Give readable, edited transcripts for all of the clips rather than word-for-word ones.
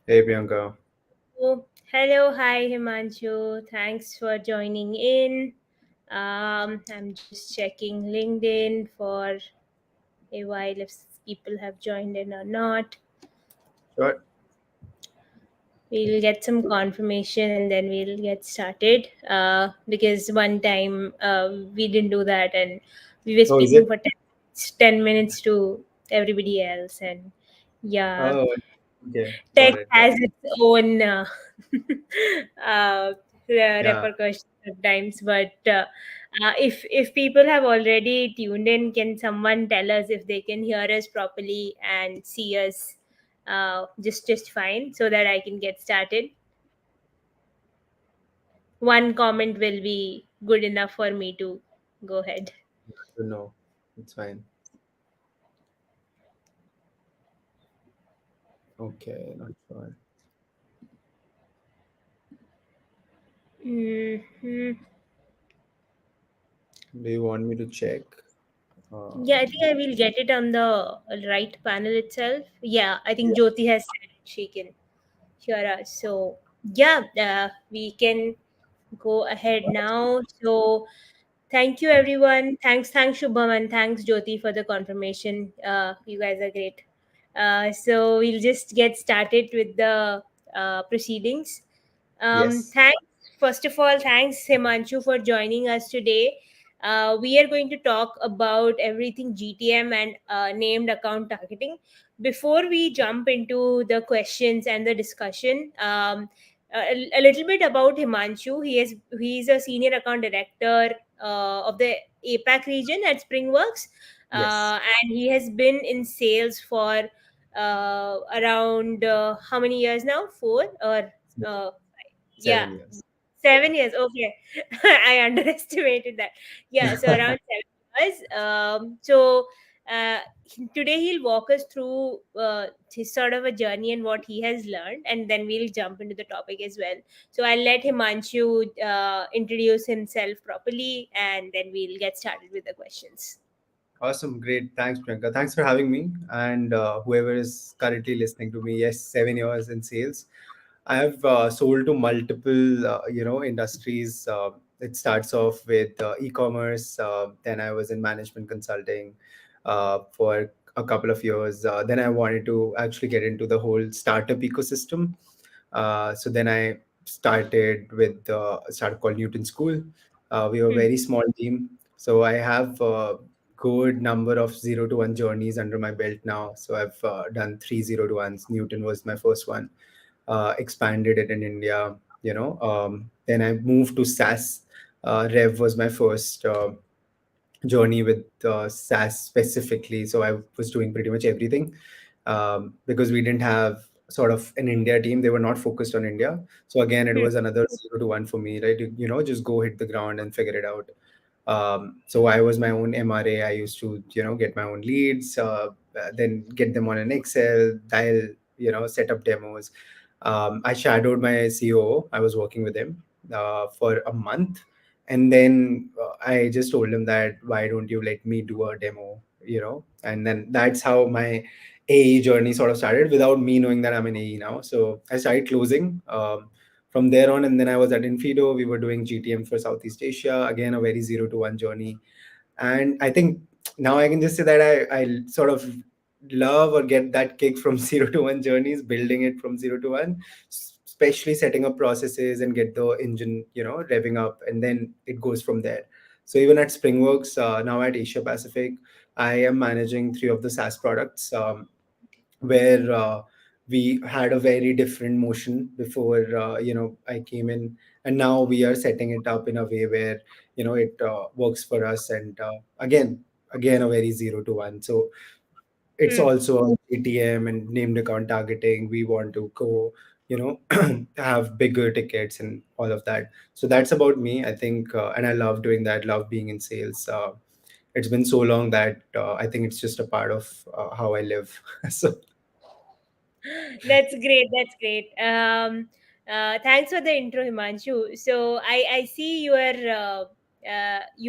Hey Priyanka. Oh, hello, hi Himanshu. Thanks for joining in. I'm just checking LinkedIn for a while if people have joined in or not. Sure. We'll get some confirmation and then we'll get started. Because one time we didn't do that and we were Oh, is speaking it? for 10 minutes to everybody else. And yeah, Oh, okay. Got tech it. Got has it. its own uh, Yeah. repercussions at times. But if people have already tuned in, can someone tell us if they can hear us properly and see us just fine, so that I can get started? One comment will be good enough for me to go ahead. No, it's fine. Okay, not sure. Hmm. Do you want me to check? Yeah, I think I Just will get it on the right panel itself. Yeah, I think Jyoti has said she can hear us. So, yeah, we can go ahead now. So, thank you, everyone. Thanks, Shubham, and thanks, Jyoti, for the confirmation. You guys are great. So, we'll just get started with the proceedings. yes. Thanks, first of all, thanks, Himanshu, for joining us today. We are going to talk about everything GTM and named account targeting. Before we jump into the questions and the discussion, a little bit about Himanshu. He's a senior account director of the APAC region at Springworks, Yes. and he has been in sales for around how many years now? Four or uh, yeah, 7 years. 7 years. Okay, I underestimated that. Yeah, so around 7 years. Today he'll walk us through his sort of a journey and what he has learned, and then we'll jump into the topic as well. So I'll let Himanshu introduce himself properly, and then we'll get started with the questions. Awesome. Great. Thanks, Priyanka. Thanks for having me. And whoever is currently listening to me, yes, 7 years in sales. I have sold to multiple, industries. It starts off with e-commerce. Then I was in management consulting for a couple of years. Then I wanted to actually get into the whole startup ecosystem. So then I started with a startup called Newton School. We were a Hmm. very small team. So I have a good number of 0 to 1 journeys under my belt now. So I've done 3 0 to 1s. Newton was my first one, expanded it in India. Then I moved to SaaS. Rev was my first journey with SaaS specifically. So I was doing pretty much everything because we didn't have sort of an India team. They were not focused on India. So again, it Hmm. was another 0 to 1 for me, right? Just go hit the ground and figure it out. So I was my own MRA. I used to, get my own leads, then get them on an Excel, dial, set up demos. I shadowed my COO. I was working with him for a month. And then I just told him that, why don't you let me do a demo, And then that's how my AE journey sort of started without me knowing that I'm an AE now. So I started closing. From there on, and then I was at Infido. We were doing GTM for Southeast Asia. Again, a very 0 to 1 journey. And I think now I can just say that I sort of love or get that kick from 0 to 1 journeys, building it from 0 to 1, especially setting up processes and get the engine, revving up, and then it goes from there. So even at Springworks, now at Asia Pacific, I am managing three of the SaaS products. Where we had a very different motion before I came in, and now we are setting it up in a way where it works for us. And again a very 0 to 1. So it's Hmm. also ATM and named account targeting. We want to go, have bigger tickets and all of that. So that's about me, I think. And I love doing that, love being in sales. It's been so long that I think it's just a part of how I live. So That's great. That's great. Thanks for the intro, Himanshu. So I see you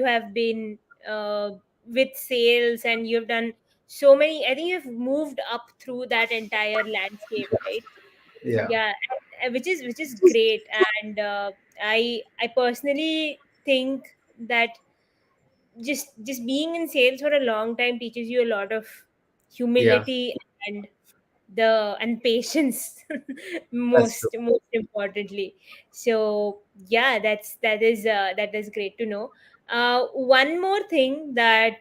have been with sales and you've done so many. I think you've moved up through that entire landscape, right? Yeah. Yeah, which is great. And I personally think that just being in sales for a long time teaches you a lot of Yeah. humility and patience, That's true. most importantly. So yeah, that is great to know. One more thing that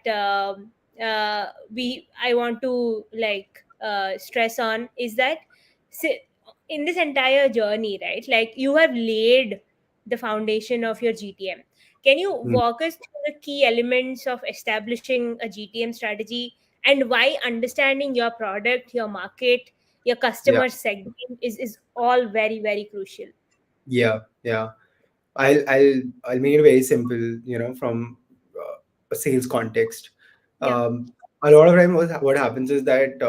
we I want to like stress on is that, si- in this entire journey, right, like you have laid the foundation of your GTM. Can you Mm. walk us through the key elements of establishing a GTM strategy, and why understanding your product, your market, your Yeah. customer segment is all very, very crucial? Yeah. Yeah. I'll make it very simple, from a sales context. Yeah. A lot of time what happens is that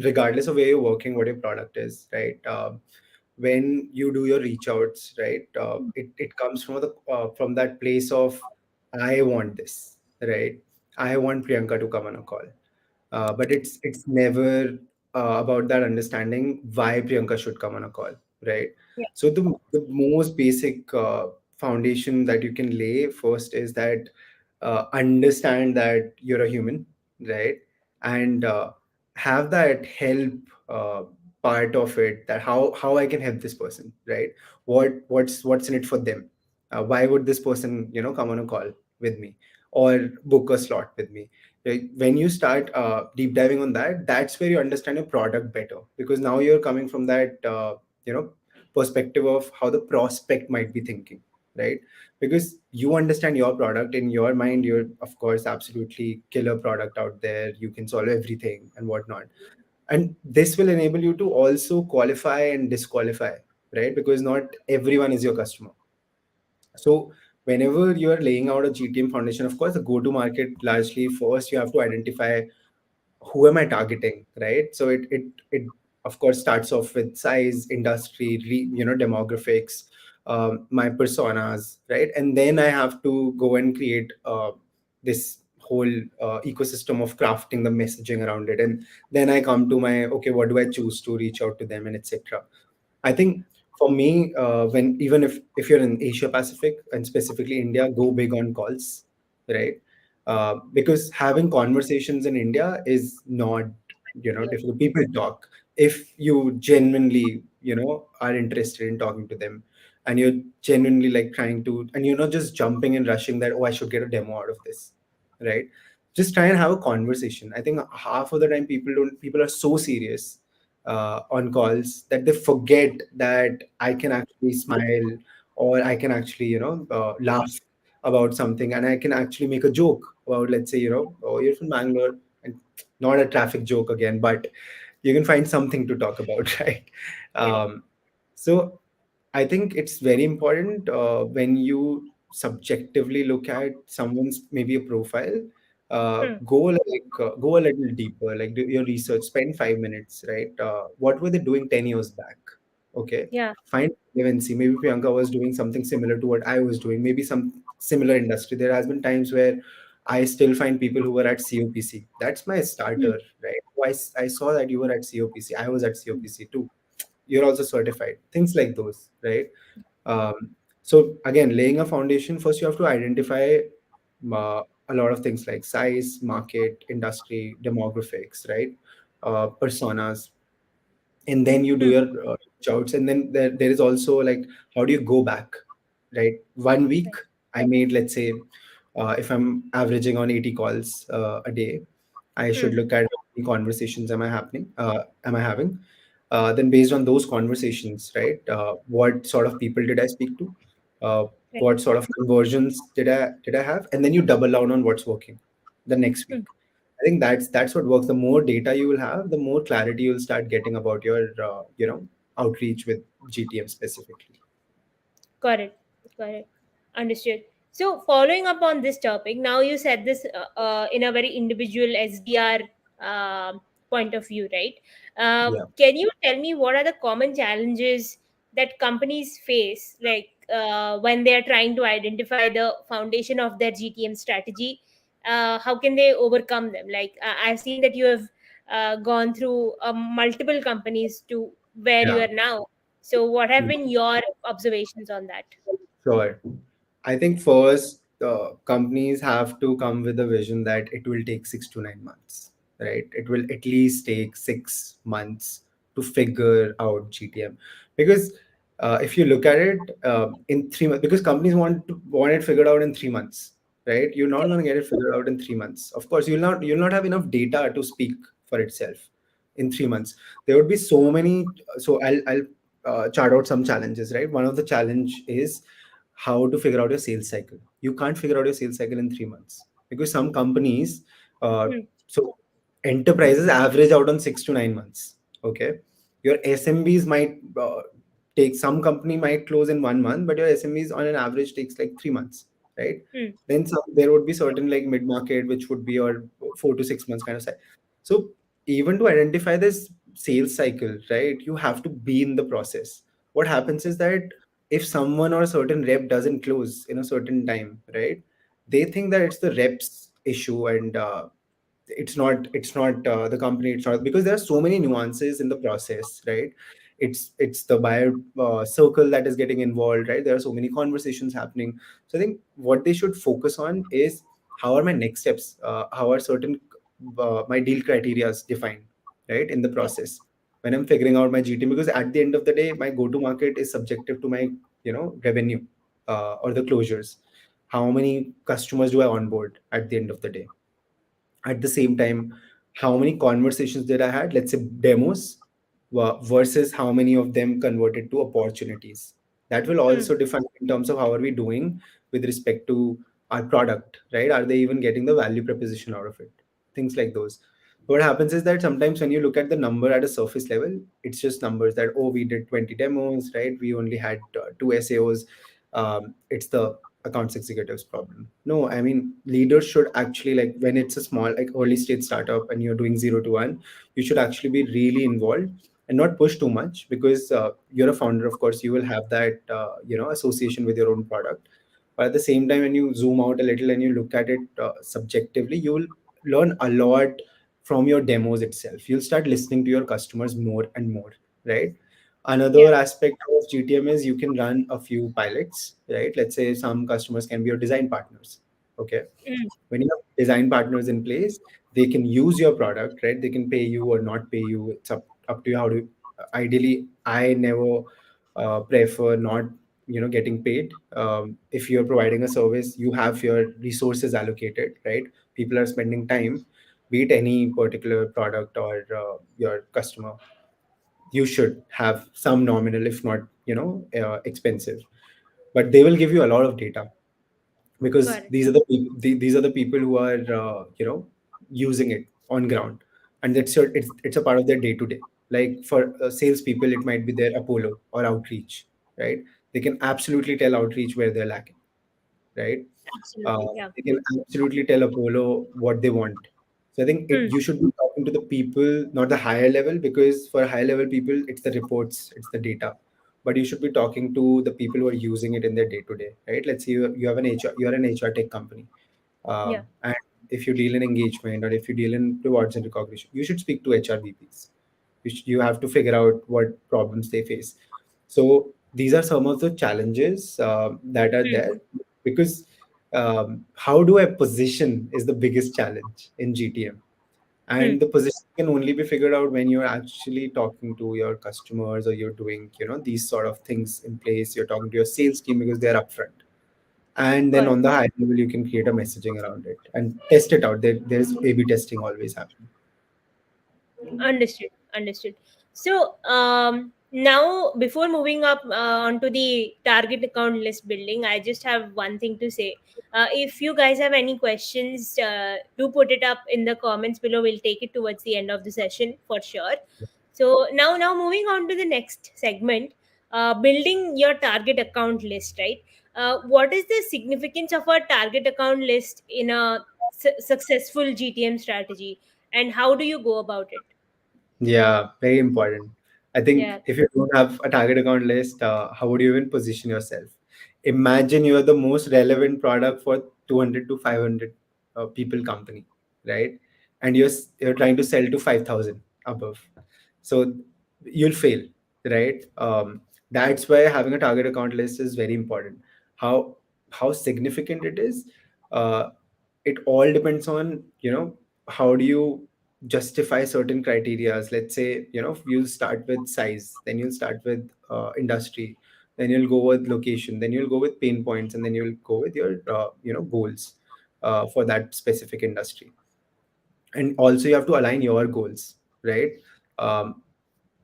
regardless of where you're working, what your product is, right? When you do your reach outs, right? It comes from that place of I want this, right? I want Priyanka to come on a call. But it's never about that understanding why Priyanka should come on a call, right? Yeah. So the most basic foundation that you can lay first is that understand that you're a human, right? And have that help uh, part of it, that how I can help this person, right? What's in it for them? Why would this person come on a call with me or book a slot with me? Right? When you start deep diving on that, that's where you understand your product better, because now you're coming from that perspective of how the prospect might be thinking, right? Because you understand your product. In your mind, you're of course absolutely killer product out there, you can solve everything and whatnot. And this will enable you to also qualify and disqualify, right? Because not everyone is your customer. So whenever you are laying out a GTM foundation, of course, the go to market, largely first you have to identify who am I targeting, right? So it of course starts off with size, industry, demographics, my personas, right? And then I have to go and create this whole ecosystem of crafting the messaging around it. And then I come to my, okay, what do I choose to reach out to them, and etc. I think for me, when even if you're in Asia Pacific and specifically India, go big on calls, right? Because having conversations in India is not difficult. People talk. If you genuinely are interested in talking to them, and you're genuinely like trying to, and you're not just jumping and rushing that, oh, I should get a demo out of this, right? Just try and have a conversation. I think half of the time people are so serious on calls that they forget that I can actually smile, or I can actually, laugh about something, and I can actually make a joke about, let's say, oh, you're from Bangalore, and not a traffic joke again, but you can find something to talk about, right? Yeah. So I think it's very important when you subjectively look at someone's maybe a profile, Hmm. go a little deeper, like do your research, spend 5 minutes, right? What were they doing 10 years back? Okay, Yeah. find relevancy. Maybe Priyanka was doing something similar to what I was doing, maybe some similar industry. There has been times where I still find people who were at COPC. That's my Hmm. starter, right? Oh, I saw that you were at COPC. I was at COPC too. You're also certified. Things like those, right? So again, laying a foundation, first you have to identify a lot of things like size, market, industry, demographics, right? Personas, and then you do Hmm. your reach, and then there is also like, how do you go back, right? 1 week I made, let's say, if I'm averaging on 80 calls a day, I should Hmm. look at how many conversations am I having. Then based on those conversations, right, what sort of people did I speak to, uh, Right. what sort of conversions did I have, and then you double down on what's working the next Hmm. week. I think that's what works. The more data you will have, the more clarity you'll start getting about your outreach with GTM specifically. Got it. Got it. Understood. So, following up on this topic, now you said this in a very individual SDR point of view, right? Yeah. Can you tell me what are the common challenges that companies face, like when they are trying to identify the foundation of their GTM strategy? How can they overcome them? Like, I've seen that you have gone through multiple companies to where you Yeah. are now. So what have been your observations on that? Sure. I think first, companies have to come with a vision that it will take 6 to 9 months, right? It will at least take 6 months to figure out GTM, because if you look at it, in 3 months, because companies want it figured out in 3 months, right? You're not going to get it figured out in 3 months. Of course, you'll not have enough data to speak for itself in 3 months. There would be so many. So I'll chart out some challenges, right? One of the challenge is how to figure out your sales cycle. You can't figure out your sales cycle in 3 months, because some companies, uh, Hmm. so enterprises average out on 6 to 9 months. Okay, your SMBs might take, some company might close in 1 month, but your SMBs on an average takes like 3 months, right? Hmm. Then there would be certain like mid market, which would be your 4 to 6 months kind of side. So even to identify this sales cycle, right, you have to be in the process. What happens is that if someone or a certain rep doesn't close in a certain time, right, they think that it's the rep's issue, and it's not the company, it's not, because there are so many nuances in the process, right? It's the buyer circle that is getting involved, right? There are so many conversations happening. So I think what they should focus on is, how are my next steps, how are certain my deal criteria defined, right, in the Yeah. process when I'm figuring out my GT, because at the end of the day, my go to market is subjective to my revenue, or the closures. How many customers do I onboard at the end of the day? At the same time, how many conversations did I had, let's say demos, versus how many of them converted to opportunities? That will Hmm. also define in terms of how are we doing with respect to our product, right? Are they even getting the value proposition out of it? Things like those. What happens is that sometimes when you look at the number at a surface level, it's just numbers that, oh, we did 20 demos, right? We only had two SAOs. It's the accounts executives problem. No, I mean, leaders should actually, like, when it's a small, like, early stage startup and you're doing 0 to 1, you should actually be really involved and not push too much, because you're a founder, of course, you will have that association with your own product. But at the same time, when you zoom out a little and you look at it subjectively, you will learn a lot from your demos itself. You'll start listening to your customers more and more, right? Yeah. Another aspect of GTM is you can run a few pilots, right? Let's say some customers can be your design partners. Okay. Hmm. When you have design partners in place, they can use your product, right? They can pay you or not pay you. It's up to you how to. Ideally, I never prefer not getting paid. If you're providing a service, you have your resources allocated, right? People are spending time, be it any particular product or your customer. You should have some nominal, if not expensive, but they will give you a lot of data, because Correct. these are the people who are using it on ground, and it's a part of their day to day. Like for salespeople, it might be their Apollo or outreach, right? They can absolutely tell outreach where they're lacking, right? uh, Absolutely. Yeah. they can absolutely tell Apollo what they want. So I think Hmm. you should be talking to the people, not the higher level, because for high level people, it's the reports, it's the data. But you should be talking to the people who are using it in their day to day, right? Let's say you have an HR, you're an HR tech company, Yeah. and if you deal in engagement or if you deal in rewards and recognition, you should speak to HR VPs. You have to figure out what problems they face. So these are some of the challenges that are Hmm. there, because how do I position is the biggest challenge in GTM. Hmm. And the position can only be figured out when you're actually talking to your customers, or you're doing these sort of things in place. You're talking to your sales team because they're upfront, and then Correct. on the high level you can create a messaging around it and test it out. There's A/B testing always happening. Understood. Understood. So now, before moving up onto the target account list building, I just have one thing to say. If you guys have any questions, do put it up in the comments below. We'll take it towards the end of the session for sure. So now moving on to the next segment, building your target account list. Right. What is the significance of a target account list in a successful GTM strategy, and how do you go about it? Yeah, very important. I Yeah. think if you don't have a target account list, how would you even position yourself? Imagine you are the most relevant product for 200 to 500 people company, right? And you're trying to sell to 5,000 above. So you'll fail. right? That's why having a target account list is very important. How significant it is, uh, it all depends on, how do you justify certain criterias. Let's say, you'll start with size, then you'll start with industry, then you'll go with location, then you'll go with pain points, and then you'll go with your goals for that specific industry. And also you have to align your goals, right? um,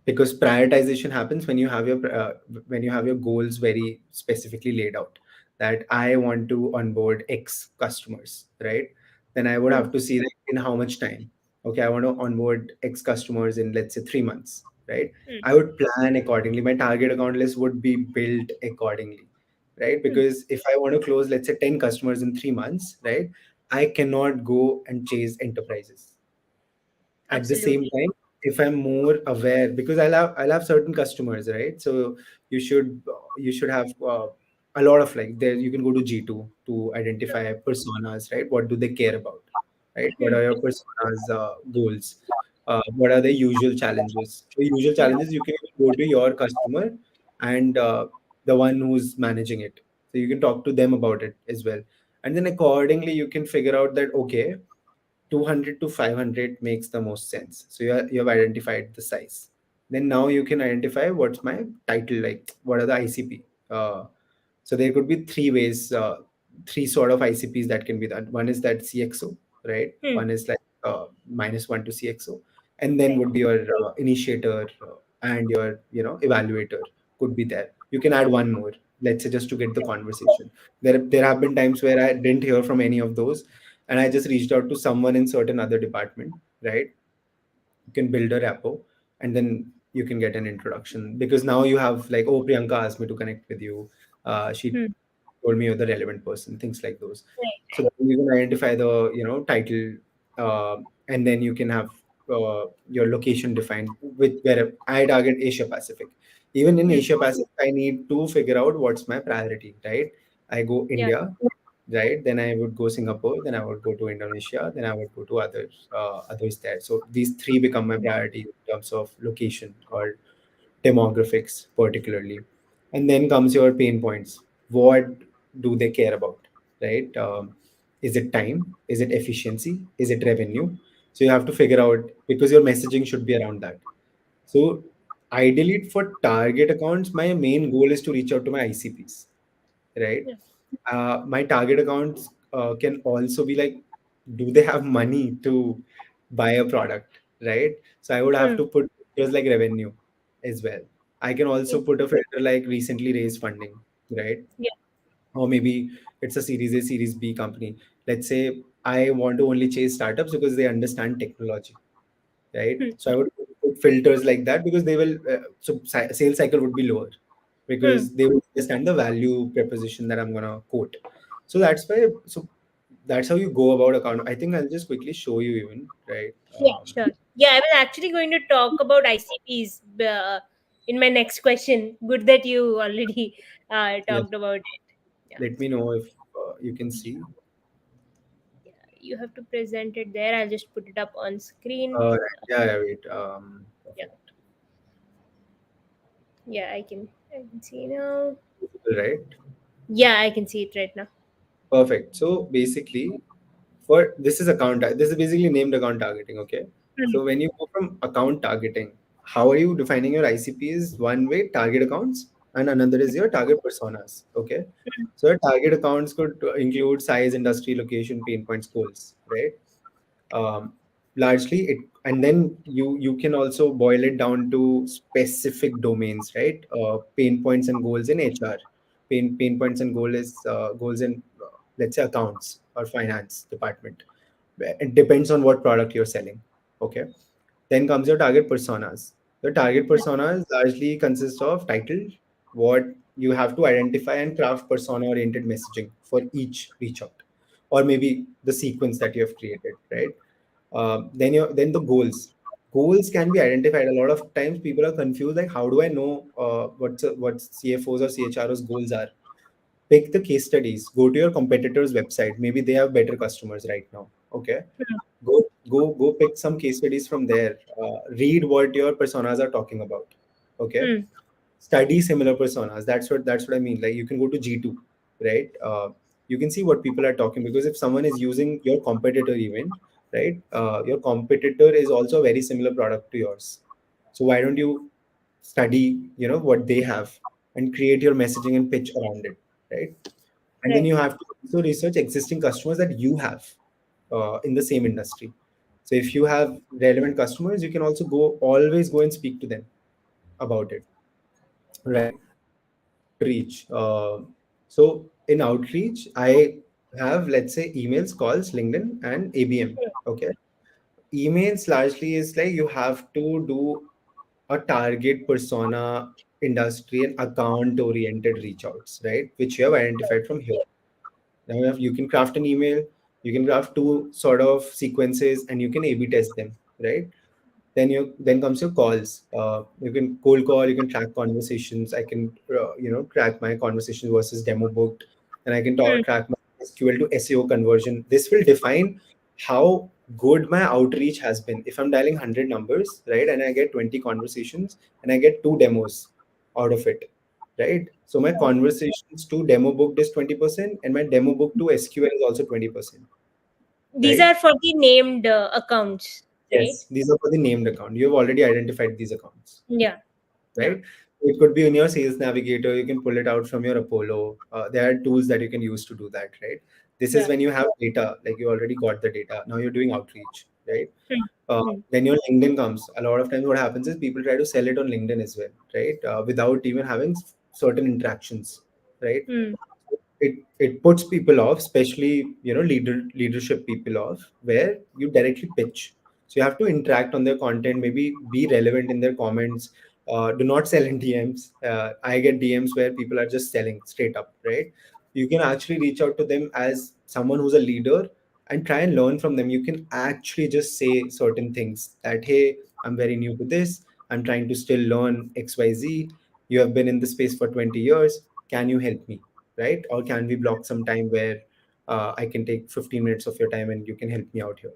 because prioritization happens when you have your goals very specifically laid out, that I want to onboard X customers, right? Then I would Hmm. have to see, like, in how much time. Okay, I want to onboard X customers in, let's say, 3 months, right? Hmm. I would plan accordingly. My target account list would be built accordingly, right? Hmm. Because if I want to close, let's say, 10 customers in 3 months, right, I cannot go and chase enterprises. At the same Absolutely. time, if I'm more aware, because I'll have certain customers, right? So you should have a lot of, like, there you can go to G2 to identify personas, right? What do they care about, right? What Hmm. are your personas goals? What are the usual challenges? The usual Yeah. challenges, you can go to your customer and the one who's managing it, so you can talk to them about it as well. And then accordingly you can figure out that, okay, 200 to 500 makes the most sense. So you have identified the size. Then now you can identify what's my title, like what are the ICP. So there could be three ways, three sort of ICPs that can be done. One is that CXO, right? Hmm. One is like -1 to CXO, and then Right. would be your initiator and your evaluator could be there. You can add one more. Let's say just to get the conversation. There have been times where I didn't hear from any of those, and I just reached out to someone in certain other department, right? You can build a rapport, and then you can get an introduction, because now you have, like, oh, Priyanka asked me to connect with you. She Hmm. told me you're the relevant person, things like those. Right. So then you can identify the title, and then you can have your location defined with where I target Asia Pacific. Even in Hmm. Asia Pacific, I need to figure out what's my priority, right? I go Yeah. India, right? Then I would go Singapore, then I would go to Indonesia, then I would go to others there. So these three become my priority in terms of location or demographics, particularly. And then comes your pain points. What do they care about, right? Is it time? Is it efficiency? Is it revenue? So you have to figure out, because your messaging should be around that. So ideally, for target accounts, my main goal is to reach out to my ICPs, right? Yeah. My target accounts can also be like, do they have money to buy a product, right? So I would have Hmm. to put filters like revenue as well. I can Yeah. also put a filter like recently raised funding, right? Yeah. Or maybe it's a Series A, Series B company. Let's say I want to only chase startups because they understand technology, right? Hmm. So I would put filters like that, because they will, sales cycle would be lower, Hmm. because they will understand the value proposition that I'm gonna quote. So that's why, so that's how you go about account. I think I'll just quickly show you even, right? Yeah. Sure. Yeah, I was actually going to talk about ICPs in my next question. Good that you already Yes. talked about it. Yeah. Let me know if you can see. Yeah. You have to present it there. I'll just put it up on screen. Right. Yeah, yeah, wait. Yeah. Perfect. Yeah, I can see now. Right. Yeah, I can see it right now. Perfect. So basically, for this is this is basically named account targeting. Okay. Hmm. So when you go from account targeting, how are you defining your ICPs? One way, target accounts, and another is your target personas. Okay. So your target accounts could include size, industry, location, pain points, goals, right? um, Largely it, and then you can also boil it down to specific domains, right? Pain points and goals in HR. Pain points and goals in, let's say, accounts or finance department. It depends on what product you're selling. Okay. Then comes your target personas. The target personas largely consist of title, what you have to identify and craft persona oriented messaging for each reach out, or maybe the sequence that you have created, right? Then the goals. Goals can be identified. A lot of times people are confused, like, how do I know what CFOs or CHROs goals are? Pick the case studies. Go to your competitor's website. Maybe they have better customers right now. Okay, go pick some case studies from there. Read what your personas are talking about. Okay, Hmm. study similar personas. That's what I mean. Like you can go to G2, right? You can see what people are talking, because if someone is using your competitor even, right? Your competitor is also a very similar product to yours. So why don't you study, what they have, and create your messaging and pitch around it, right? And then Right. you have to also research existing customers that you have in the same industry. So if you have relevant customers, you can also always go and speak to them about it, right? Outreach. So in outreach, I have, let's say, emails, calls, LinkedIn, and ABM. Okay. Emails largely is like you have to do a target persona, industry, and account oriented reach outs, right? Which you have identified from here. Now you can craft an email, you can craft two sort of sequences, and you can A/B test them, right? Then comes your calls. You can cold call, you can track conversations. I can track my conversations versus demo booked, and I can Hmm. track my SQL to SEO conversion. This will define how good my outreach has been. If I'm dialing 100 numbers, right, and I get 20 conversations and I get two demos out of it, right? So my conversations to demo booked is 20%, and my demo book to SQL is also 20%, These right? are for the named accounts, right? Yes, these are for the named account. You have already identified these accounts, Yeah. Yeah. right? It could be in your sales navigator. You can pull it out from your Apollo. There are tools that you can use to do that, right? This is Yeah. when you have data, like you already got the data. Now you're doing outreach, right? Hmm. Hmm. Then your LinkedIn comes. A lot of times, what happens is people try to sell it on LinkedIn as well, right? Without even having certain interactions, right? Hmm. It puts people off, especially leadership people off, where you directly pitch. So you have to interact on their content, maybe be relevant in their comments. Do not sell in DMs. I get DMs where people are just selling straight up, right? You can actually reach out to them as someone who's a leader and try and learn from them. You can actually just say certain things that, hey, I'm very new to this, I'm trying to still learn XYZ. You have been in the space for 20 years, can you help me, right? Or can we block some time where I can take 15 minutes of your time and you can help me out here,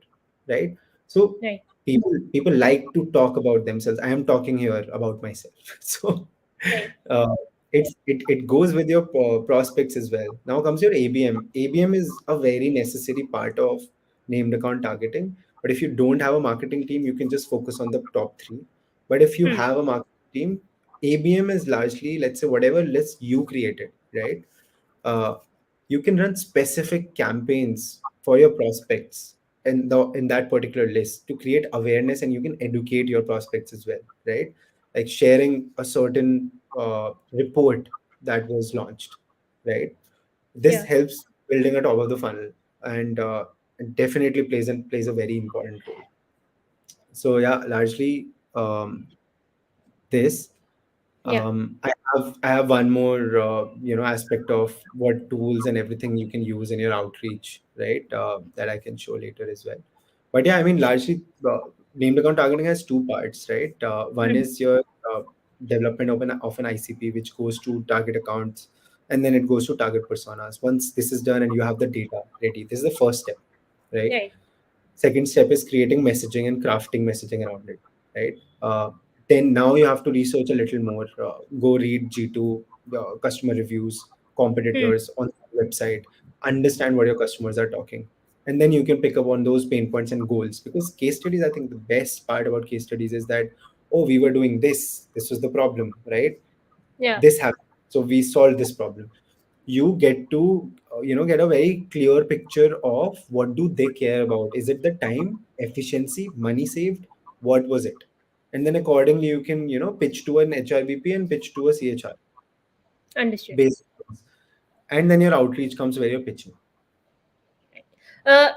right? So Right. people like to talk about themselves. I am talking here about myself. So Right. uh, it goes with your prospects as well. Now comes your ABM. ABM is a very necessary part of named account targeting. But if you don't have a marketing team, you can just focus on the top three. But if you Hmm. have a marketing team, ABM is largely, let's say, whatever list you created, right? uh, you can run specific campaigns for your prospects in that particular list to create awareness, and you can educate your prospects as well, right? Like sharing a certain report that was launched, right? This Yeah. helps building a top of the funnel, and it definitely plays a very important role. So yeah, largely this. Yeah. I have one more aspect of what tools and everything you can use in your outreach, right? That I can show later as well. But yeah, I mean, largely named account targeting has two parts, right? One Hmm. is your development of an ICP, which goes to target accounts, and then it goes to target personas. Once this is done and you have the data ready, this is the first step, right? Right. Second step is creating messaging and crafting messaging around it, right? Then now you have to research a little more. Go read G2 customer reviews, Hmm. competitors on the website, understand what your customers are talking, and then you can pick up on those pain points and goals. Because case studies, I think the best part about case studies is that, oh, we were doing this. This was the problem, right? Yeah. This happened, so we solved this problem. You get to get a very clear picture of what do they care about. Is it the time, efficiency, money saved? What was it? And then accordingly you can pitch to an HRBP and pitch to a CHR Understood. based, and then your outreach comes where you're pitching.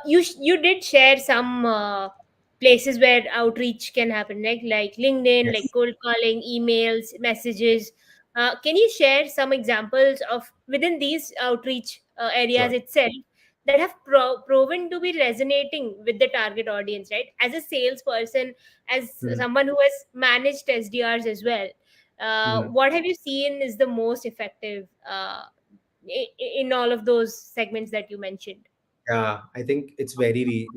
You did share some places where outreach can happen, like LinkedIn, like Yes. cold calling, emails, messages. Can you share some examples of within these outreach areas Sure. itself that have proven to be resonating with the target audience, right? As a salesperson, as Mhm. someone who has managed SDRs as well, Mhm. what have you seen is the most effective in all of those segments that you mentioned? Yeah, I think it's very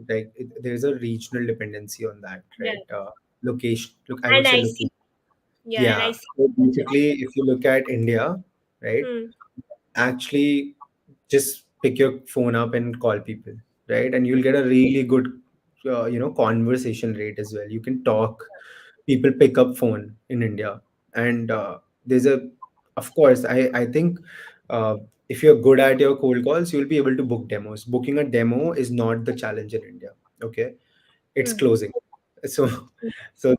there's a regional dependency on that, Yeah. right? Location, look, I And would say I see. location. Yeah, and Yeah. I see. So basically, if you look at India, right, Hmm. actually just pick your phone up and call people, right? And you'll get a really good, conversation rate as well. You can talk, people pick up phone in India. And there's a, of course, I think uh, if you're good at your cold calls, you'll be able to book demos. Booking a demo is not the challenge in India. Okay. It's Hmm. closing. So, so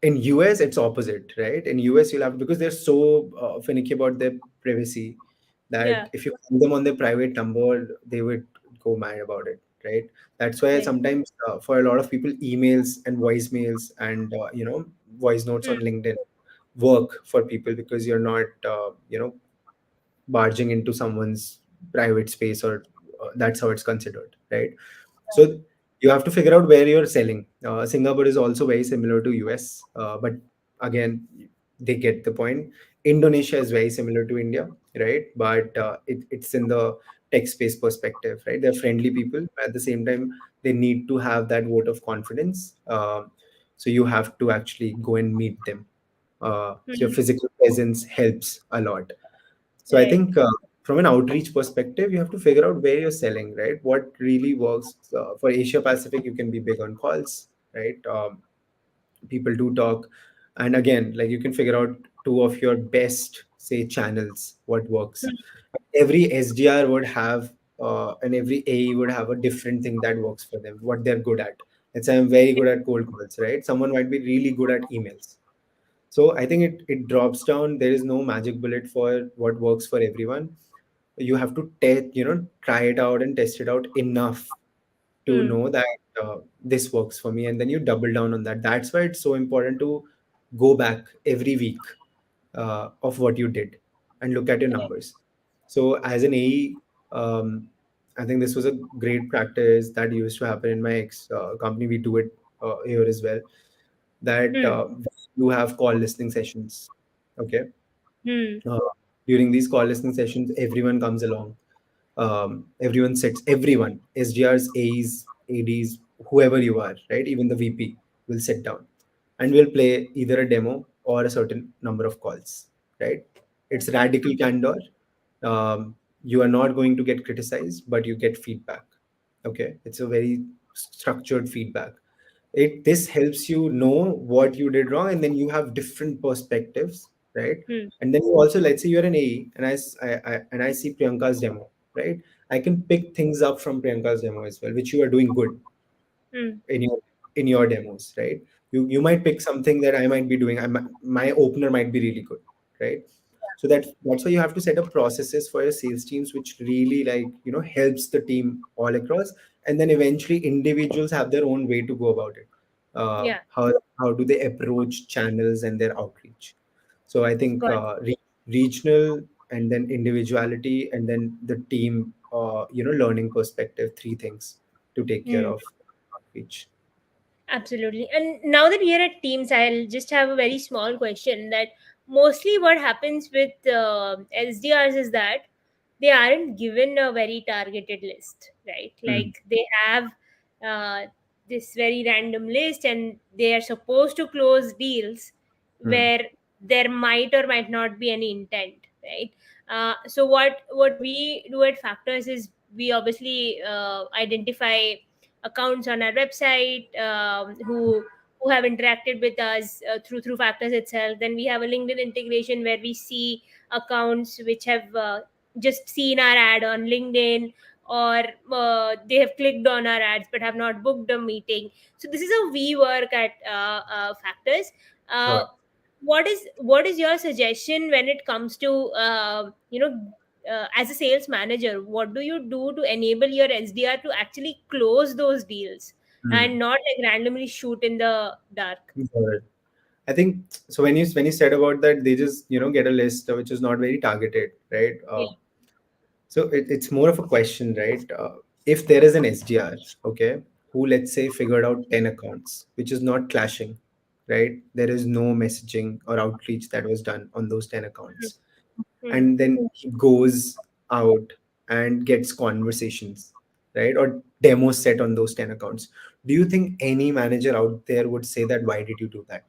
in US it's opposite, right? In US you'll have, because they're so finicky about their privacy, that Yeah. if you call them on their private number they would go mad about it, right? That's why Right. sometimes for a lot of people emails and voicemails and voice notes Hmm. on LinkedIn work for people, because you're not barging into someone's private space, or that's how it's considered, right? So you have to figure out where you're selling. Singapore is also very similar to US, but again, they get the point. Indonesia is very similar to India, right? But it's in the tech space perspective, right? They're friendly people. At the same time, they need to have that vote of confidence. So you have to actually go and meet them. So your Hmm. physical presence helps a lot. So I Right. think from an outreach perspective, you have to figure out where you're selling, right? What really works for Asia Pacific. You can be big on calls, right? People do talk, and again, like you can figure out two of your best, say, channels. What works? Hmm. Every SDR would have, and every AE would have a different thing that works for them. What they're good at. Let's say I'm very good at cold calls, right? Someone might be really good at emails. So I think it drops down. There is no magic bullet for what works for everyone. You have to try it out and test it out enough to Hmm. know that this works for me, and then you double down on that. That's why it's so important to go back every week of what you did and look at your Right. numbers. So as an AE, I think this was a great practice that used to happen in my ex company. We do it here as well, that Hmm. you have call listening sessions. Okay. Hmm. uh, During these call listening sessions, everyone comes along. Everyone sits, everyone, SDRs, AEs, ADs, whoever you are, right? Even the VP will sit down and we'll play either a demo or a certain number of calls, right? It's radical candor. You are not going to get criticized, but you get feedback. Okay. It's a very structured feedback. This helps you know what you did wrong, and then you have different perspectives, right? Hmm. And then you also, let's say you're an AE, and I see Priyanka's demo, right? I can pick things up from Priyanka's demo as well, which you are doing good Hmm. in your demos, right? You might pick something that I might be doing. My opener might be really good, right? So that's why you have to set up processes for your sales teams, which really, like, helps the team all across. And then eventually individuals have their own way to go about it. Yeah. How do they approach channels and their outreach? So I think Got. regional, and then individuality, and then the team learning perspective, three things to take care Hmm. of outreach. Absolutely. And now that we are at Teams, I'll just have a very small question that mostly what happens with SDRs is that they aren't given a very targeted list, right? Hmm. Like they have uh, this very random list and they are supposed to close deals Hmm. where there might or might not be any intent, right? So what we do at Factors is we obviously identify accounts on our website who have interacted with us through Factors itself. Then we have a LinkedIn integration where we see accounts which have just seen our ad on LinkedIn, or they have clicked on our ads but have not booked a meeting. So this is how we work at Factors. uh, Sure. what is your suggestion when it comes to as a sales manager, what do you do to enable your SDR to actually close those deals Hmm. and not like randomly shoot in the dark? Got it. I think so. When you said about that, they just get a list which is not very targeted, right? Yeah. So it's more of a question, right? If there is an SDR, okay, who, let's say, figured out 10 accounts, which is not clashing, right? There is no messaging or outreach that was done on those 10 accounts. Hmm. And then he goes out and gets conversations, right? Or demos set on those 10 accounts. Do you think any manager out there would say that, why did you do that?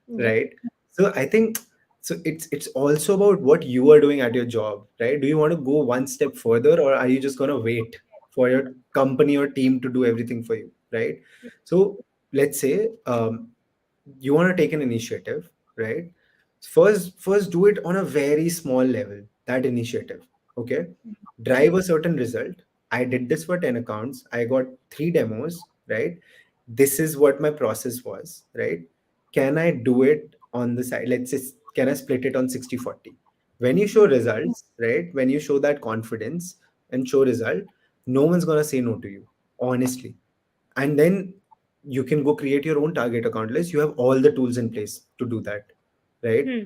Yeah. Right? So I think so it's also about what you are doing at your job, right? Do you want to go one step further, or are you just going to wait for your company or team to do everything for you, right? So let's say you want to take an initiative, right? First do it on a very small level, that initiative. Okay, drive Hmm. a certain result. I did this for 10 accounts, I got 3 demos, right? This is what my process was, right? Can I do it on the side? Let's say, can I split it on 60/40? When you show Hmm. results, right, when you show that confidence and show result, no one's going to say no to you, honestly. And then you can go create your own target account list. You have all the tools in place to do that, right? Hmm.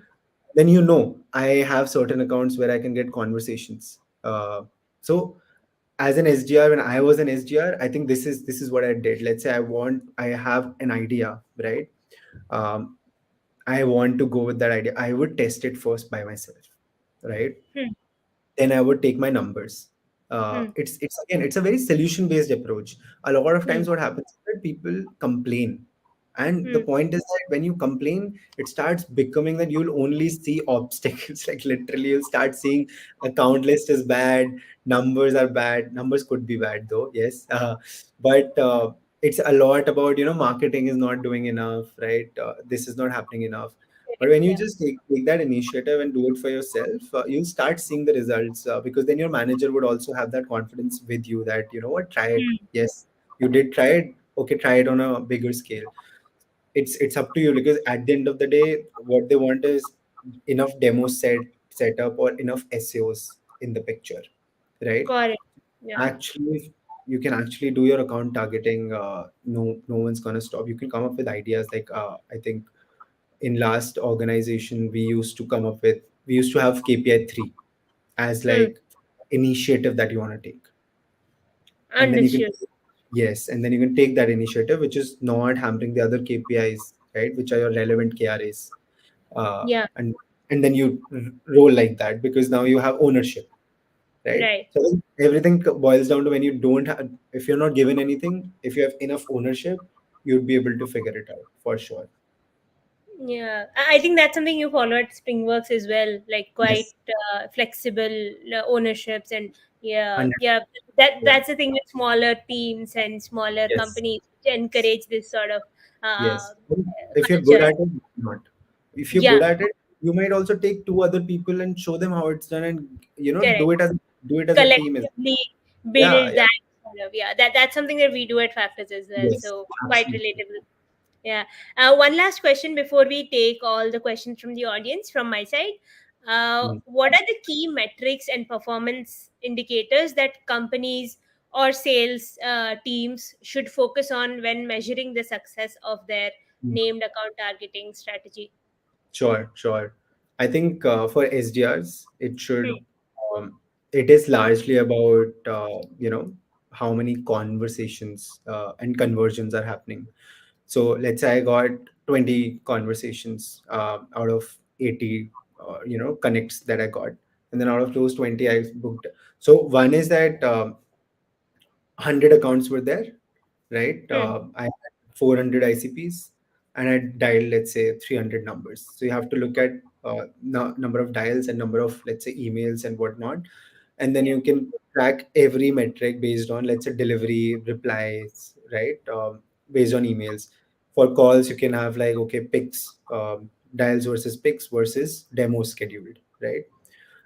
Then I have certain accounts where I can get conversations. So as an SDR, when I was an SDR, I think this is what I did. Let's say I have an idea, right? um, I want to go with that idea. I would test it first by myself, right? Hmm. Then I would take my numbers. Hmm. It's again, it's a very solution based approach. A lot of Hmm. times, what happens is that people complain, and the Hmm. point is that when you complain, it starts becoming that you'll only see obstacles. Like literally, you'll start seeing account list is bad, numbers are bad. Numbers could be bad though, yes, but it's a lot about marketing is not doing enough, right? This is not happening enough. But Correct. when you Yeah. just take that initiative and do it for yourself, you'll start seeing the results, because then your manager would also have that confidence with you that, what, try it. Hmm. Yes, you did try it. Okay, try it on a bigger scale. It's up to you, because at the end of the day, what they want is enough demos set up or enough SEOs in the picture, right? Correct. Yeah. Actually, you can actually do your account targeting. No one's gonna stop. You can come up with ideas like, I think in last organization we used to have KPI 3 as Hmm. like initiative that you want to take. And then you can Understood. yes, and then you can take that initiative which is not hampering the other KPIs, right, which are your relevant KRAs. uh, Yeah. and and then you roll like that, because now you have ownership, right? Right. So I think everything boils down to, when you don't have if you're not given anything, if you have enough ownership, you'd be able to figure it out for sure. Yeah, I think that's something you follow at Springworks as well, like quite Yes, flexible ownerships, and yeah, 100. yeah, that Yeah. that's the thing with smaller teams and smaller Yes. companies to encourage this sort of Yes. If you're good culture. at it, not. If you're Yeah, good at it, you might also take two other people and show them how it's done, and correct. do it as a team. Collectively Yeah, build yeah. that sort of, yeah. That's something that we do at Factors as well. Yes, So quite absolutely. relatable. Yeah. One last question before we take all the questions from the audience from my side. Mm. What are the key metrics and performance indicators that companies or sales teams should focus on when measuring the success of their Mm. named account targeting strategy? Sure, sure. I think for SDRs, Hmm. um, it is largely about how many conversations and conversions are happening. So let's say I got 20 conversations out of 80, connects that I got, and then out of those 20, I booked. So one is that 100 accounts were there, right? Hmm. I had 400 ICPs, and I dialed, let's say, 300 numbers. So you have to look at number of dials and number of, let's say, emails and whatnot. And then Yeah. you can track every metric based on, let's say, delivery, replies, right? Based on emails. For calls, you can have like, okay, picks, dials versus picks versus demos scheduled, right?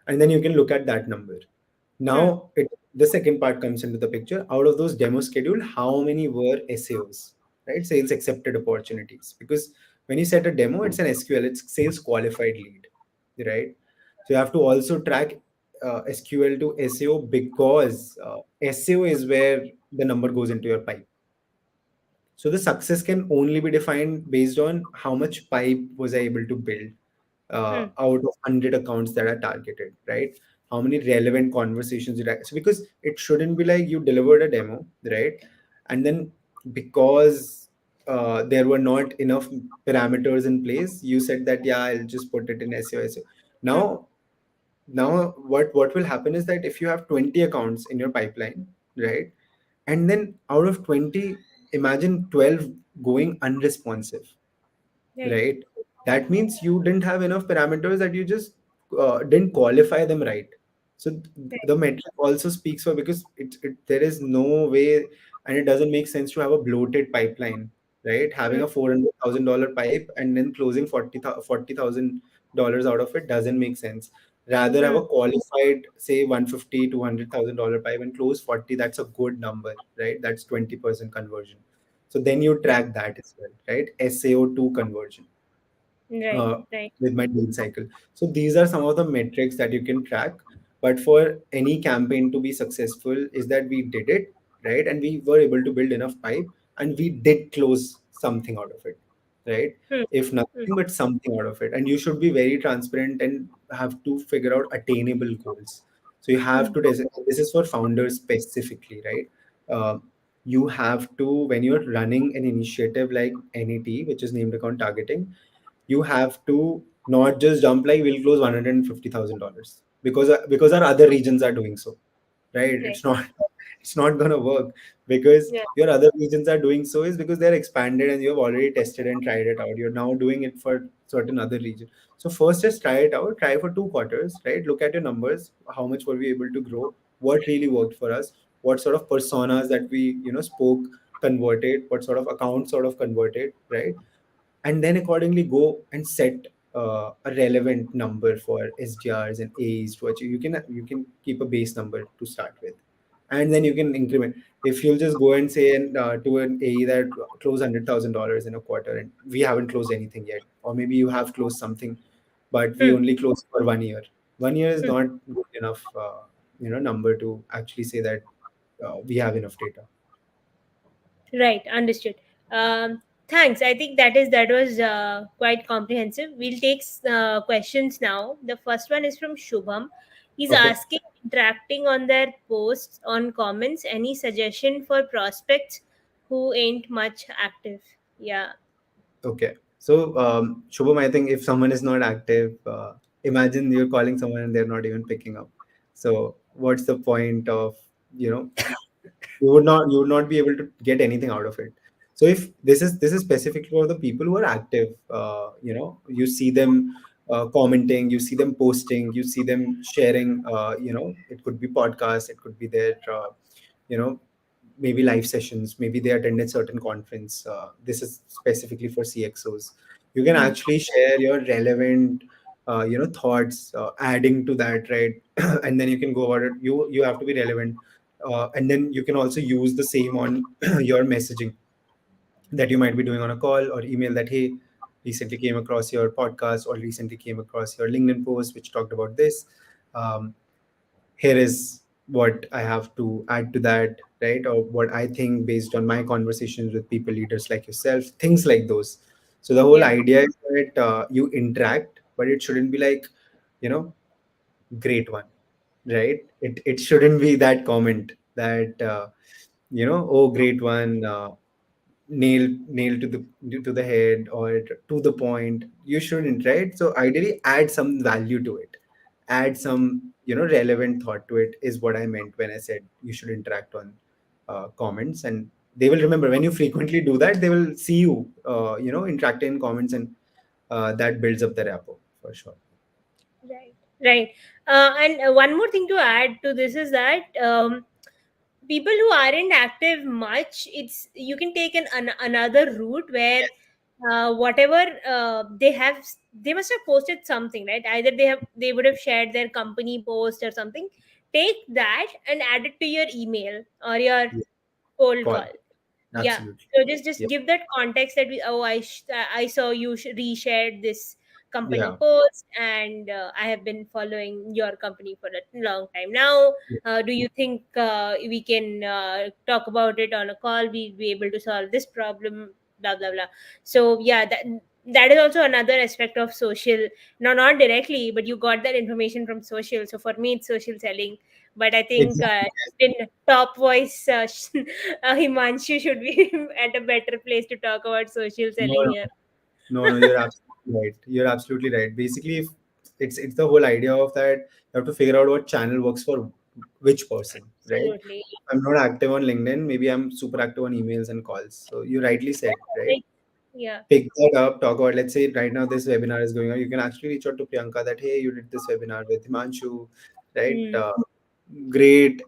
And then you can look at that number. Hmm. Now, the second part comes into the picture. Out of those demo scheduled, how many were SAOs, right? Sales accepted opportunities. Because when you set a demo, it's an SQL, it's sales qualified lead, right? So you have to also track SQL to SAO, because SAO is where the number goes into your pipe. So the success can only be defined based on how much pipe was I able to build Hmm. out of 100 accounts that are targeted, right? How many relevant conversations did I? So because it shouldn't be like you delivered a demo, right? And then because there were not enough parameters in place, you said that, yeah, I'll just put it in SEO. SEO. Hmm. Now what will happen is that if you have 20 accounts in your pipeline, right? And then out of 20, imagine 12 going unresponsive, Right. right? that means you didn't have enough parameters, that you just didn't qualify them right. So the metric also speaks for, because there is no way, and it doesn't make sense to have a bloated pipeline, right? Having Hmm. a $400,000 pipe and then closing $40,000 out of it doesn't make sense. Rather have Hmm. a qualified, say 150 $200,000 pipe and close 40. That's a good number, right? That's 20% conversion. So then you Right. track that as well, right? SAO2 conversion Right. uh, Right. with my deal cycle. So these are some of the metrics that you can track. But for any campaign to be successful, is that we did it, right? And we were able to build enough pipe, and we did close something out of it, right? Hmm. If Hmm. nothing but something out of it. And you should be very transparent and have to figure out attainable goals. So you have Hmm. to, this is for founders specifically, right? Uh, you have to, when you're running an initiative like NET, which is named account targeting, you have to not just jump like we'll close $150,000 because our other regions are doing so, right? Right. It's not gonna work, because Yeah. your other regions are doing so is because they're expanded and you have already tested and tried it out. You're now doing it for certain other region. So first, just try it out. Try for 2 quarters, right? Look at your numbers. How much were we able to grow? What really worked for us? What sort of personas that we spoke converted? What sort of accounts sort of converted, right? And then accordingly go and set a relevant number for SDRs and AEs to achieve. You can keep a base number to start with, and then you can increment. If you'll just go and say to an AE that close $100,000 in a quarter, and we haven't closed anything yet, or maybe you have closed something, but we Hmm. only closed for 1 year. 1 year is Hmm. not good enough, number to actually say that we have enough data. Right, understood. Thanks. I think that was quite comprehensive. We'll take questions now. The first one is from Shubham. He's Okay. asking, interacting on their posts on comments. Any suggestion for prospects who ain't much active? Yeah. Okay. So, Shubham, I think if someone is not active, imagine you're calling someone and they're not even picking up. So, what's the point of, you know, you would not be able to get anything out of it. So, if this is specifically for the people who are active, you see them commenting, you see them posting, you see them sharing. It could be podcasts, it could be their, you know, maybe live sessions, maybe they attended certain conference. This is specifically for CXOs. You can Hmm. actually share your relevant thoughts, adding to that, right? And then you can go about it. You have to be relevant, and then you can also use the same on your messaging that you might be doing on a call or email, that hey, recently came across your podcast or recently came across your LinkedIn post which talked about this. um, Here is what I have to add to that, right? Or what I think based on my conversations with people leaders like yourself, things like those. So the whole Yeah. idea is that you interact, but it shouldn't be like, you know, great one, right? It shouldn't be that comment that, oh, great one, nail to the head or to the point. You shouldn't, right? So ideally add some value to it, add some relevant thought to it, is what I meant when I said you should interact on comments. And they will remember, when you frequently do that, they will see you interacting in comments, and that builds up the rapport for sure. Right. Right. And one more thing to add to this is that people who aren't active much, it's you can take another route where whatever they must have posted something, right? Either they would have shared their company post or something. Take that and add it to your email or your Yeah, cold call. call. Yeah. Absolutely. So just Yeah. give that context that I saw you reshared this company Yeah. post, and I have been following your company for a long time now. Yeah. Do you think we can talk about it on a call? We'll be able to solve this problem. Blah blah blah. So yeah, that is also another aspect of social. No, not directly, but you got that information from social. So for me, it's social selling. But I think Exactly. in top voice, Himanshu should be at a better place to talk about social No, selling no. here. No, you're absolutely right. You're absolutely right. Basically, if it's the whole idea of that, you have to figure out what channel works for which person, right? Absolutely. I'm not active on LinkedIn. Maybe I'm super active on emails and calls. So you rightly said, right? Right. Yeah. pick that up, talk about, let's say right now this webinar is going on. You can actually reach out to Priyanka that, hey, you did this webinar with Himanshu, right? Hmm. Great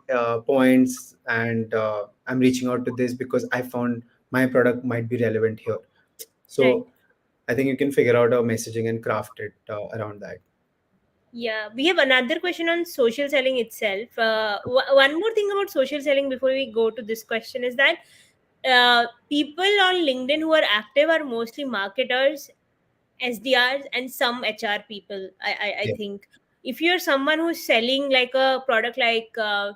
points. And I'm reaching out to this because I found my product might be relevant here. Right. So I think you can figure out a messaging and craft it around that. Yeah, we have another question on social selling itself. One more thing about social selling before we go to this question is that people on LinkedIn who are active are mostly marketers, SDRs, and some HR people. I Yeah. think if you're someone who's selling like a product like a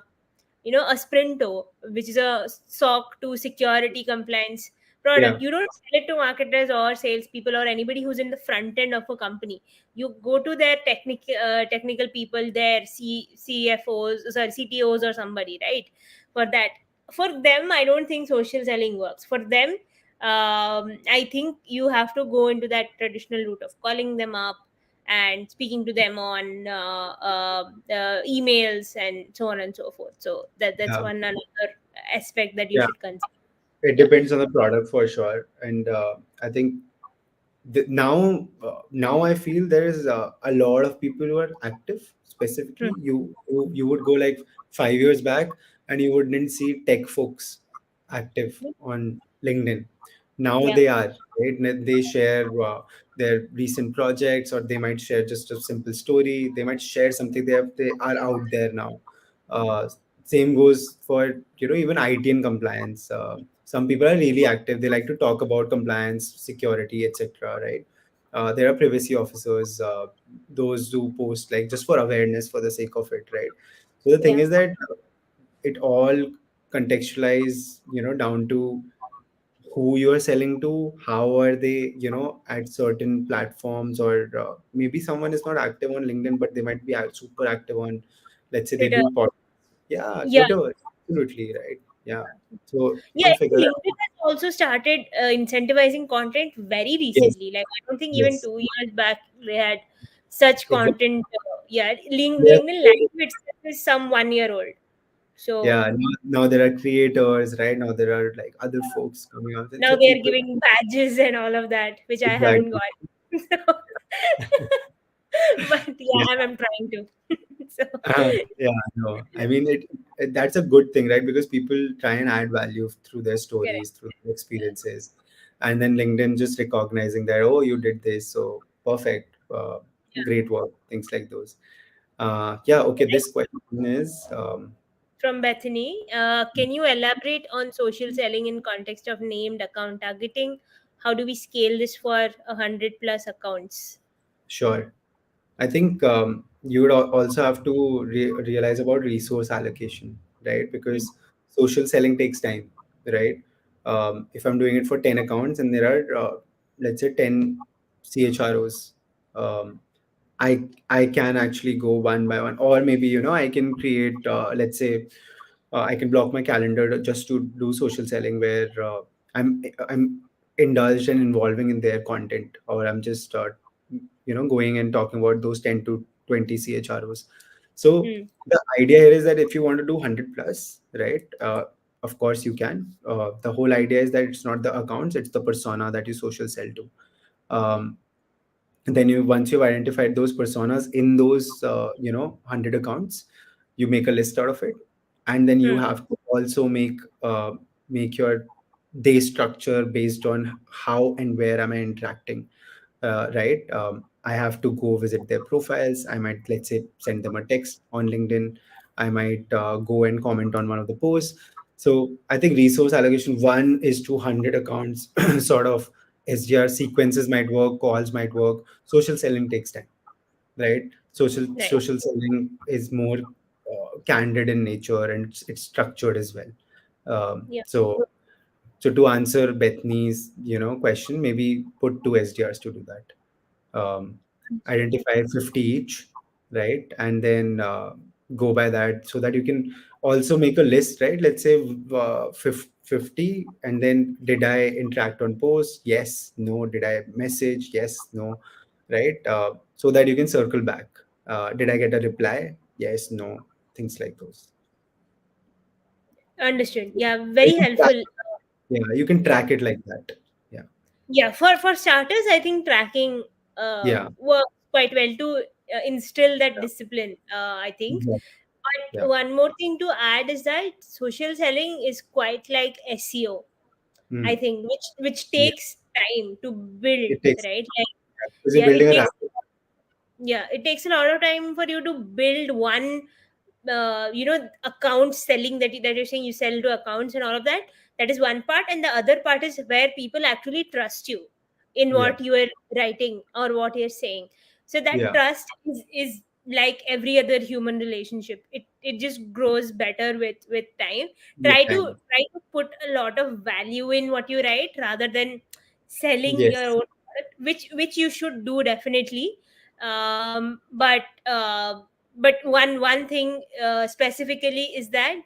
Sprinto, which is a SOC to security compliance Yeah. product, you don't sell it to marketers or salespeople or anybody who's in the front end of a company. You go to their technical people, their CFOs, sorry, CTOs or somebody, right? For that, for them, I don't think social selling works. For them, I think you have to go into that traditional route of calling them up and speaking to them on emails and so on and so forth. So that's Yeah. one another aspect that you Yeah. should consider. It Yeah. depends on the product for sure. And I think now I feel there is a lot of people who are active. Hmm. Specifically, you would go like 5 years back, and you wouldn't see tech folks active on LinkedIn. Now Yeah. they are, right. They share their recent projects, or they might share just a simple story. They might share something. They are out there now. uh, Same goes for even IT and compliance. Some people are really active. They like to talk about compliance, security, etc., right. There are privacy officers, those who post like just for awareness, for the sake of it, right. So the thing Yeah. is that it all contextualize down to who you are selling to, how are they at certain platforms, or maybe someone is not active on LinkedIn, but they might be super active on, let's say they Twitter. do yeah, Yeah. Twitter. Absolutely right. Yeah. So you Yeah, can I figure think that LinkedIn out. has also started incentivizing content very Yes. recently. Like I don't think even Yes. 2 years back they had such Exactly. content. Yeah, Yes. LinkedIn Live itself is some 1 year old. So Yeah. Now there are creators, right? Now there are like other folks coming out. now So they are people, giving badges and all of that, which I haven't exactly. got. So, but yeah, Yeah. I'm trying to. So Yeah, no. I mean, that's a good thing, right? Because people try and add value through their correct. stories, through their experiences, and then LinkedIn just recognizing that, oh, you did this, so perfect, Yeah. great work, things like those. Yeah, okay. This question is, From Bethany, can you elaborate on social selling in context of named account targeting? How do we scale this for 100 plus accounts? sure. I think you would also have to realize about resource allocation, right? Hmm. Because social selling takes time, right? If I'm doing it for 10 accounts and there are, let's say, 10 CHROs, um, I can actually go one by one, or maybe I can create, let's say, I can block my calendar just to do social selling where I'm indulged and involving in their content, or I'm just going and talking about those 10 to 20 CHROs. So Hmm. the idea here is that if you want to do 100 plus, right? Of course you can. The whole idea is that it's not the accounts, it's the persona that you social sell to. Um, and then once you've identified those personas in those 100 accounts, you make a list out of it, and then you Hmm. have to also make your day structure based on how and where am I interacting, right. I have to go visit their profiles. I might, let's say, send them a text on LinkedIn. I might go and comment on one of the posts. So I think resource allocation one is to 100 accounts sort of. SDR sequences might work, calls might work. Social selling takes time, right? Right. Social selling is more candid in nature, and it's structured as well. Yeah. So to answer Bethany's question, maybe put two SDRs to do that. Identify 50 each, right? And then go by that, so that you can also make a list, right? Let's say 50, and then did I interact on post? Yes, no. Did I message? Yes, no, right? So that you can circle back. Did I get a reply? Yes, no, things like those. Understood. Yeah, You very can track, helpful. yeah, you can track it like that. Yeah. Yeah, for starters, I think tracking Yeah. works quite well to instill that discipline. I think. Yeah. But Yeah. one more thing to add is that social selling is quite like SEO. I Hmm. think, which Yeah. takes time to build, It takes, right? Like, because you're yeah, building a rapport. it takes a lot of time for you to build one accounts selling that you're saying you sell to accounts and all of that. That is one part, and the other part is where people actually trust you in Yeah. what you are writing or what you're saying. So that Yeah. trust is like every other human relationship. It just grows better with time. With time. Try to put a lot of value in what you write rather than selling your Yes. own product, which you should do definitely. um but uh, but one thing specifically is that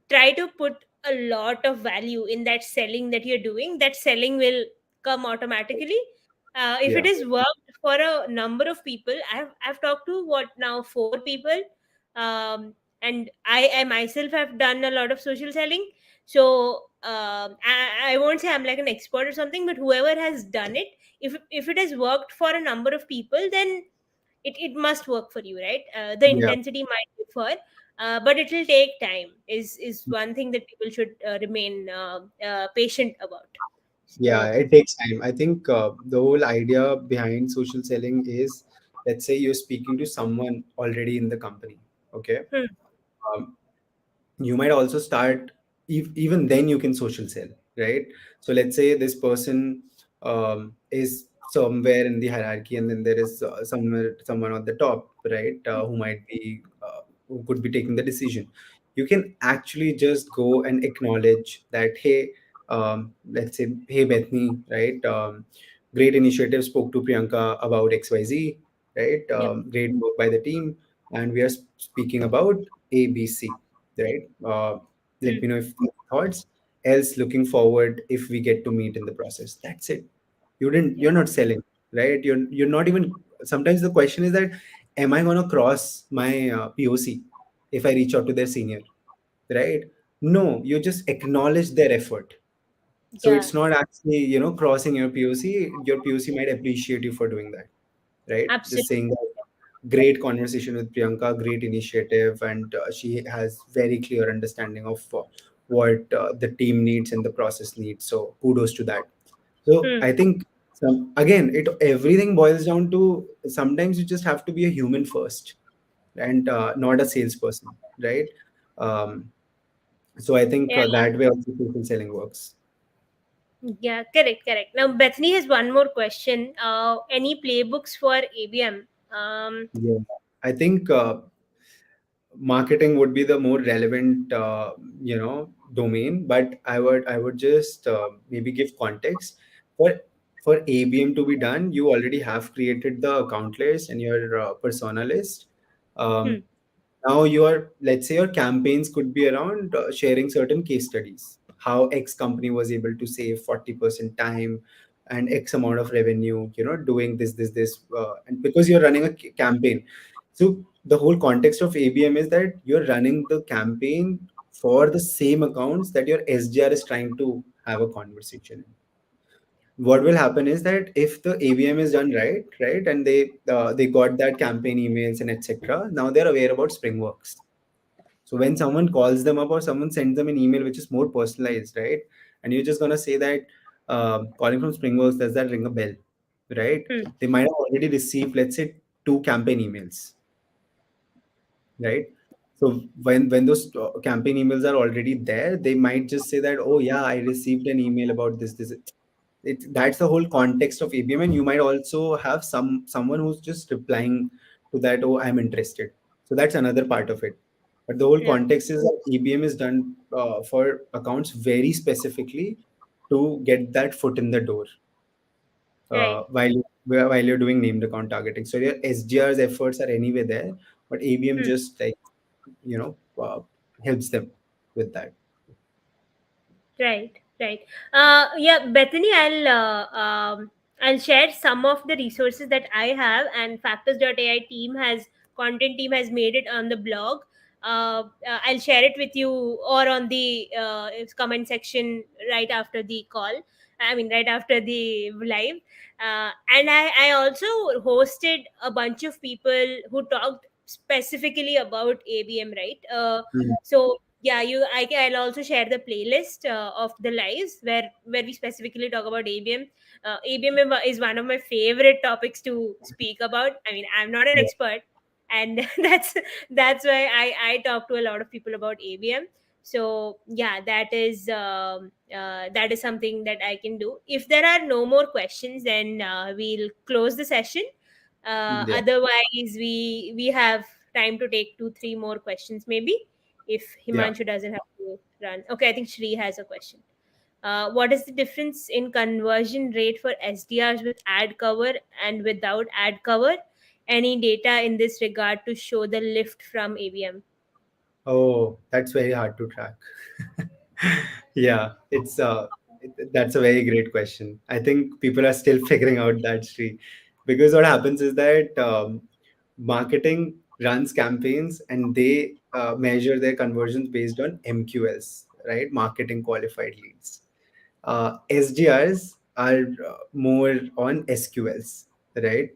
try to put a lot of value in that selling that you're doing. That selling will come automatically. If it Yeah. is worked for a number of people, I've talked to what now, four people. And I myself have done a lot of social selling. So I won't say I'm like an expert or something, but whoever has done it, if it has worked for a number of people, then it must work for you, right? The Yeah. intensity might differ, but it will take time. Is one thing that people should remain patient about. Yeah, So it takes time. I think the whole idea behind social selling is, let's say you're speaking to someone already in the company. Okay. hmm, Um, you might also start, even then you can social sell, right? So let's say this person is somewhere in the hierarchy, and then there is someone on the top, right, who might be who could be taking the decision. You can actually just go and acknowledge that, hey, let's say, hey Bethany, right, great initiative, spoke to Priyanka about XYZ, right, yep. great work by the team, and we are speaking about ABC, right? Let Hmm, me know if thoughts. Else, looking forward if we get to meet in the process. That's it. You didn't. yeah, You're not selling, right? You're not even. Sometimes the question is that, am I gonna cross my POC if I reach out to their senior, right? No, you just acknowledge their effort. So yeah, it's not actually, crossing your POC. Your POC might appreciate you for doing that, right? Just absolutely. saying that, great conversation with Priyanka, great initiative, and she has very clear understanding of what the team needs and the process needs. So kudos to that. So Hmm, I think, again, it everything boils down to, sometimes you just have to be a human first, and not a salesperson, right? Um, so I think yeah, that way also social selling works. yeah, correct. Now Bethany has one more question. Any playbooks for ABM? Yeah, I think marketing would be the more relevant domain, but I would just maybe give context for ABM to be done. You already have created the account list and your persona list. Hmm, um, Now let's say your campaigns could be around sharing certain case studies, how X company was able to save 40% time and X amount of revenue, doing this, and because you're running a campaign. So the whole context of ABM is that you're running the campaign for the same accounts that your SDR is trying to have a conversation in. What will happen is that if the ABM is done right, and they got that campaign emails and etc. Now they're aware about Springworks. So when someone calls them up or someone sends them an email which is more personalized, right, and you're just gonna say that, calling from Springworks, does that ring a bell, right? hmm, They might have already received, let's say, two campaign emails, right? So when those campaign emails are already there, they might just say that, oh yeah, I received an email about this. That's the whole context of ABM, and you might also have someone who's just replying to that, oh, I'm interested. So that's another part of it. But the whole yeah, context is that ABM is done for accounts very specifically to get that foot in the door, right. while you're doing named account targeting. So your SDR's efforts are anyway there, but ABM Hmm. just, like, you know uh, helps them with that. Right. Yeah, Bethany, I'll share some of the resources that I have, and Factors.ai content team has made it on the blog. I'll share it with you or on the comment section right after the call. I mean, right after the live. And I also hosted a bunch of people who talked specifically about ABM, right? Mm. So yeah, I'll also share the playlist of the lives where we specifically talk about ABM. ABM is one of my favorite topics to speak about. I mean, I'm not an Yeah. expert, and that's why I talk to a lot of people about ABM. So yeah, that is something that I can do. If there are no more questions, then we'll close the session. Yeah. Otherwise, we have time to take 2 3 more questions maybe, if Yeah. Himanshu doesn't have to run. Okay, I think Shri has a question. What is the difference in conversion rate for SDRs with ad cover and without ad cover? Any data in this regard to show the lift from ABM? Oh, that's very hard to track. Yeah, that's a very great question. I think people are still figuring out that, Sri, because what happens is that marketing runs campaigns and they measure their conversions based on MQLs, right? Marketing qualified leads. SDRs are more on SQLs, right?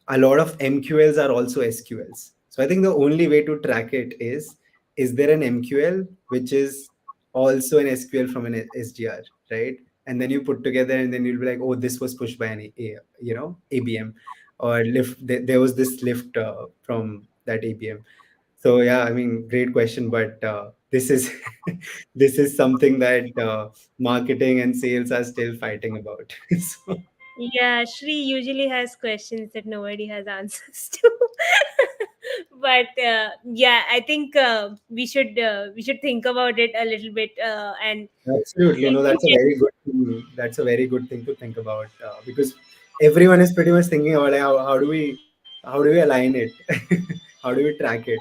A lot of MQLs are also SQLs. So I think the only way to track it is there an MQL which is also an SQL from an SDR, right? And then you put together and then you'll be like, oh, this was pushed by an ABM, or lift. There was this lift from that ABM. So yeah, I mean, great question, but this is this is something that marketing and sales are still fighting about. So Yeah, Shri usually has questions that nobody has answers to. But yeah, I think we should think about it a little bit, and absolutely, no, we that's a can. very good thing. That's a very good thing to think about because everyone is pretty much thinking about like, how do we align it, how do we track it?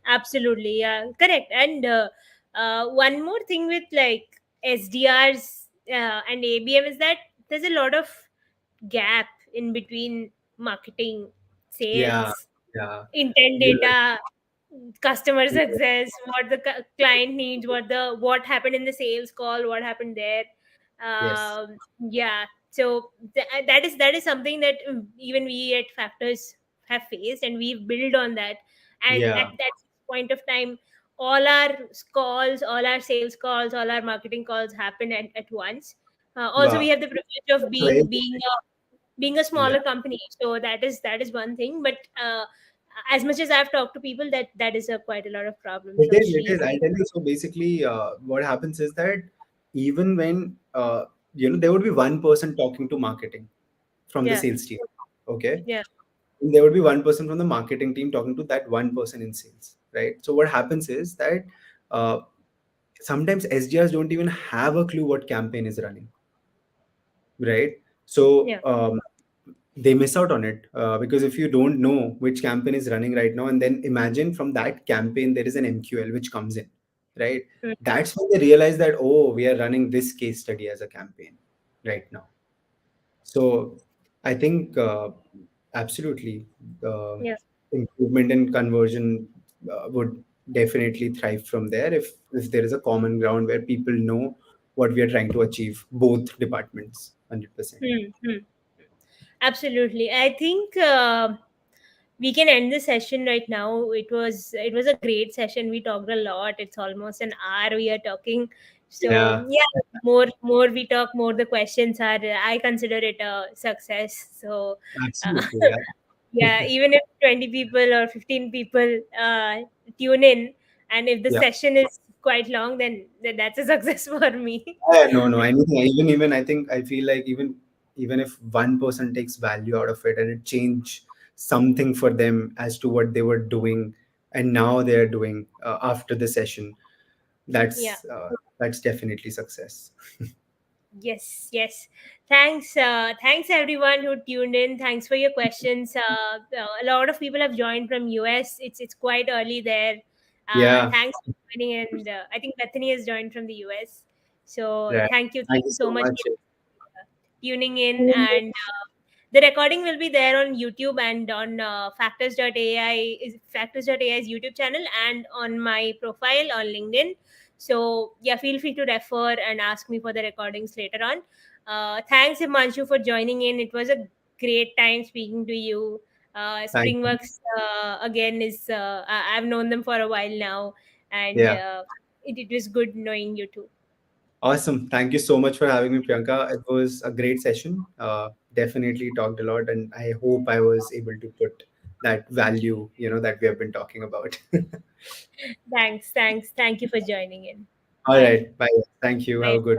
Absolutely, yeah, correct. And one more thing with like SDRs and ABM is that there's a lot of gap in between marketing, Yeah, sales, yeah, intent you're right. data, customer You're right. success, what the client needs, what happened in the sales call, what happened there. Yes, Yeah, so that is something that even we at Factors have faced, and we've built on that. And at yeah, that point of time, all our calls, all our sales calls, all our marketing calls happen at once. Also, we wow, have the privilege of that's very being a yeah. smaller company, so that is one thing. But as much as I've talked to people, that is a quite a lot of problems. It So is, it Shri, is. I'll tell you. So basically, what happens is that even when there would be one person talking to marketing from the yeah, sales team, okay, yeah, and there would be one person from the marketing team talking to that one person in sales, right? So what happens is that uh, sometimes SDRs don't even have a clue what campaign is running, right? So yeah. they miss out on it because if you don't know which campaign is running right now, and then imagine from that campaign there is an MQL which comes in, right? Mm, That's when they realize that, oh, we are running this case study as a campaign right now. So I think absolutely yeah. improvement in conversion would definitely thrive from there if there is a common ground where people know what we are trying to achieve, both departments, 100%. Hmm. Absolutely. I think we can end the session right now. It was a great session. We talked a lot. It's almost an hour we are talking. So Yeah, yeah, more we talk, more the questions are. I consider it a success. So uh, absolutely. Yeah. yeah, even if 20 people or 15 people tune in, and if the Yeah. session is quite long, then that's a success for me. No, no, anything. Even I think I feel like even if one person takes value out of it and it change something for them as to what they were doing and now they are doing after the session, Yeah. that's definitely success. Yes, yes. Thanks everyone who tuned in. Thanks for your questions. A lot of people have joined from US. It's quite early there. Yeah, Thanks for joining, and I think Bethany has joined from the US. So right. thank Thank you you so so much much. for tuning in. And the recording will be there on YouTube and on Factors.ai is Factors.ai's YouTube channel, and on my profile on LinkedIn. So yeah, feel free to refer and ask me for the recordings later on. Thanks, Himanshu, for joining in. It was a great time speaking to you. Thank you. Springworks again is I've known them for a while now, and Yeah. it was good knowing you too. Awesome. Thank you so much for having me, Priyanka. It was a great session. Definitely talked a lot, and I hope I was able to put that value, that we have been talking about. Thanks, thank you for joining in. All Bye. right. Bye. Thank you. Have Bye. a good one.